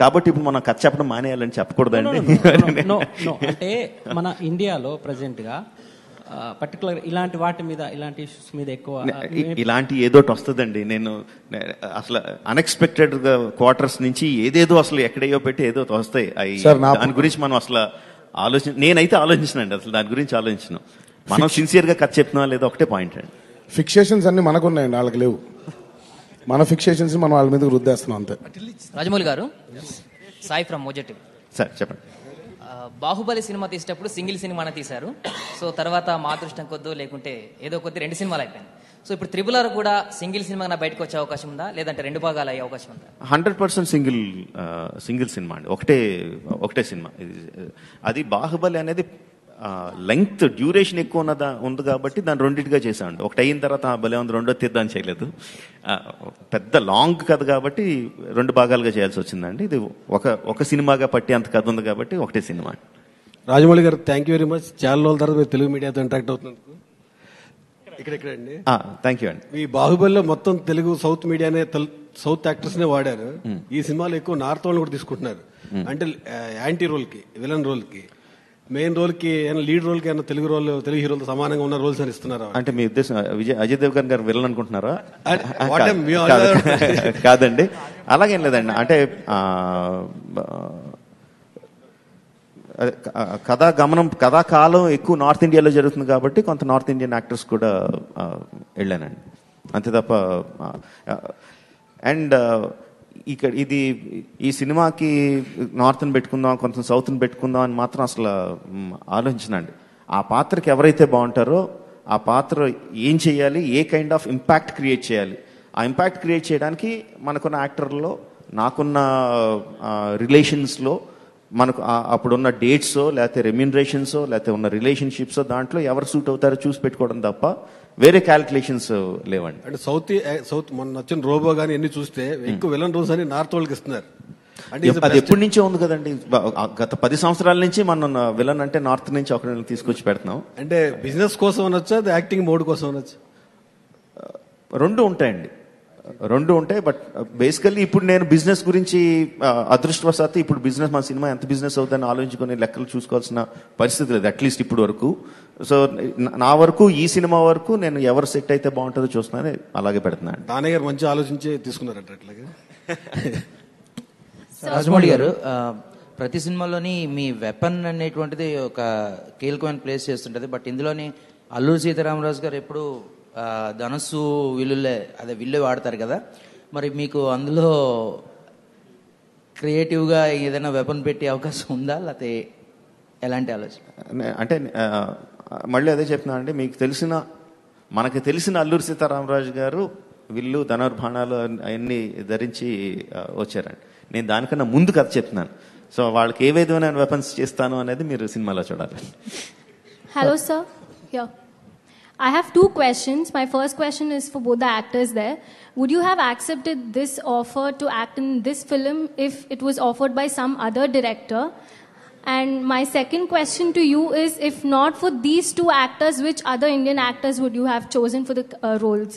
కాబట్టి ఇప్పుడు మనం కథ చెప్పడం మానేయాలని చెప్పకూడదండి. అంటే మన ఇండియాలో ప్రెసెంట్ గా పర్టికులర్ ఇలాంటి వాటి మీద, ఇలాంటి ఇష్యూస్ మీద ఎక్కువ ఇలాంటి ఏదోటి వస్తుందండి. నేను అసలు అన్ఎక్స్పెక్టెడ్ గా క్వార్టర్స్ నుంచి ఏదేదో అసలు ఎక్కడేయో పెట్టి ఏదో వస్తాయి. దాని గురించి మనం అసలు నేనైతే ఆలోచించనండి, అసలు దాని గురించి ఆలోచించను. మనం సిన్సియర్ గా కథ చెప్తున్నా లేదా ఒకటే పాయింట్ అండి. ఫిక్సేషన్స్ అన్ని మనకున్నాయండి, వాళ్ళకి లేవు. మన ఫిక్సేషన్స్ మనం వాళ్ళ మీద రుద్దేస్తున్నాం అంతే. రాజమౌళి గారు, సాయి ఫ్రమ్ మోజెటివ్. సార్ చెప్పండి. బాహుబలి సినిమా తీసేటప్పుడు సింగిల్ సినిమానే తీశారు. సో తర్వాత మా అదృష్టం కొద్దు లేకుంటే ఏదో కొద్ది 2 సినిమాలు అయిపోయింది. సో ఇప్పుడు RRR కూడా సింగిల్ సినిమా బయటకు వచ్చే అవకాశం ఉందా, లేదంటే 2 భాగాలు అయ్యే అవకాశం ఉందా? 100% సింగిల్ సినిమా అండి, ఒకటే సినిమా. అది బాహుబలి అనేది లెంగ్త్ డ్యూరేషన్ ఎక్కువ ఉంది కాబట్టి దాన్ని రెండింటిగా చేశాను. ఒకటి అయిన తర్వాత భలే ఉంది, రెండో తీద్దాం చేయలేదు. పెద్ద లాంగ్ కథ కాబట్టి 2 భాగాలుగా చేయాల్సి వచ్చిందండి. ఇది ఒక సినిమాగా పట్టి అంత కథ ఉంది కాబట్టి ఒకటే సినిమా. రాజమౌళి గారు, థ్యాంక్ యూ వెరీ మచ్. చాలా రోజుల తర్వాత మీరు తెలుగు మీడియాతో ఇంటరాక్ట్ అవుతున్నందుకు. ఇక్కడండి థ్యాంక్ యూ అండి. ఈ బాహుబలిలో మొత్తం తెలుగు సౌత్ మీడియానే, సౌత్ యాక్టర్స్ నే వాడారు. ఈ సినిమాలో ఎక్కువ నార్త్ వాళ్ళు కూడా తీసుకుంటున్నారు. అంటే యాంటీ రోల్ కి, విలన్ రోల్ కి, మెయిన్ రోల్ కి, లీడ్ రోల్ కి తెలుగు హీరోలతో సమానంగా ఉన్న రోల్స్ అని ఇస్తున్నారు. అంటే మీ ఉద్దేశం అజయ్ దేవగన్ గారు విలన్ అనుకుంటున్నారా? కాదండి, అలాగేం లేదండి. అంటే కథాకాలం ఎక్కువ నార్త్ ఇండియాలో జరుగుతుంది కాబట్టి కొంత నార్త్ ఇండియన్ యాక్టర్స్ కూడా వెళ్ళానండి, అంతే తప్ప. అండ్ ఇక్కడ ఈ సినిమాకి నార్త్ని పెట్టుకుందాం, కొంచెం సౌత్ని పెట్టుకుందాం అని మాత్రం అసలు ఆలోచించనండి. ఆ పాత్రకి ఎవరైతే బాగుంటారో ఆ పాత్ర ఏం చేయాలి, ఏ కైండ్ ఆఫ్ ఇంపాక్ట్ క్రియేట్ చేయాలి, ఆ ఇంపాక్ట్ క్రియేట్ చేయడానికి మనకున్న యాక్టర్లో, నాకున్న రిలేషన్స్లో, మనకు అప్పుడున్న డేట్సో లేకపోతే రెమ్యూనరేషన్సో లేకపోతే ఉన్న రిలేషన్షిప్సో దాంట్లో ఎవరు సూట్ అవుతారో చూసి పెట్టుకోవడం తప్ప వేరే క్యాలిక్యులేషన్స్ లేవండి. అంటే సౌత్ మొన్న వచ్చిన రోబో గానీ ఎన్ని చూస్తే ఎక్కువ విలన్ రోల్స్ అని నార్త్ వాళ్ళకి ఇస్తున్నారు. అంటే అది ఎప్పటి నుంచే ఉంది కదండి. గత 10 సంవత్సరాల నుంచి మనం విలన్ అంటే నార్త్ నుంచి ఒకరిని తీసుకొచ్చి పెడుతున్నాం. అంటే బిజినెస్ కోసం అనొచ్చా, యాక్టింగ్ మోడ్ కోసం అనొచ్చా? రెండు ఉంటాయి. బట్ బేసికల్లీ ఇప్పుడు నేను బిజినెస్ గురించి అదృష్టవశాత్తు ఇప్పుడు మన సినిమా ఎంత బిజినెస్ అవుతుందని ఆలోచించుకుని లెక్కలు చూసుకోవాల్సిన పరిస్థితి లేదు, అట్లీస్ట్ ఇప్పుడు వరకు. సో నా వరకు, ఈ సినిమా వరకు నేను ఎవరు సెట్ అయితే బాగుంటుందో చూస్తున్నాను, అలాగే పెడుతున్నాను. దానయ్య గారు మంచి ఆలోచించి తీసుకున్నారంట అట్లాగే. రాజమౌళి గారు, ప్రతి సినిమాలోని మీ వెపన్ అనేటువంటిది ఒక కీలకమైన ప్లేస్ చేస్తుంటది. బట్ ఇందులోని అల్లూరి సీతారామరాజు గారు ఎప్పుడు ధనస్సు విల్లు వాడతారు కదా, మరి మీకు అందులో క్రియేటివ్గా ఏదైనా వెపన్ పెట్టే అవకాశం ఉందా, లేకపోతే ఎలాంటి ఆలోచన? అంటే మళ్ళీ అదే చెప్తున్నా అండి, మనకి తెలిసిన అల్లూరి సీతారామరాజు గారు విల్లు, ధనుర్బాణాలు అవన్నీ ధరించి వచ్చారండి. నేను దానికన్నా ముందు కథ చెప్తున్నాను. సో వాళ్ళకి ఏ విధమైన వెపన్స్ చేస్తాను అనేది మీరు సినిమాలో చూడాలి. Hello sir, I have 2 questions. My first question is for both the actors there. Would you have accepted this offer to act in this film if it was offered by some other director? And my second question to you is, if not for these 2 actors, which other Indian actors would you have chosen for the roles?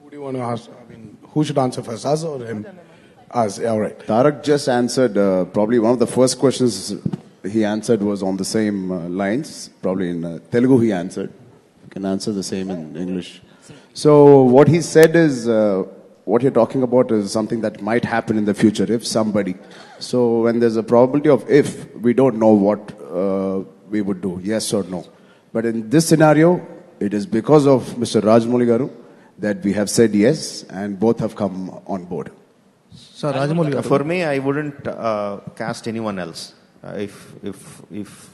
Who do you want to ask? I mean, who should answer first, us or him? Us, yeah, all right. Tarak just answered, probably one of the first questions he answered was on the same lines. Probably in Telugu he answered. Can answer the same in English. So what he said is, what you're talking about is something that might happen in the future if somebody. So when there's a probability of if, we don't know what we would do, yes or no. But in this scenario, it is because of Mr. Rajamouli Garu that we have said yes, and both have come on board. So Rajamouli, for me, I wouldn't cast anyone else. If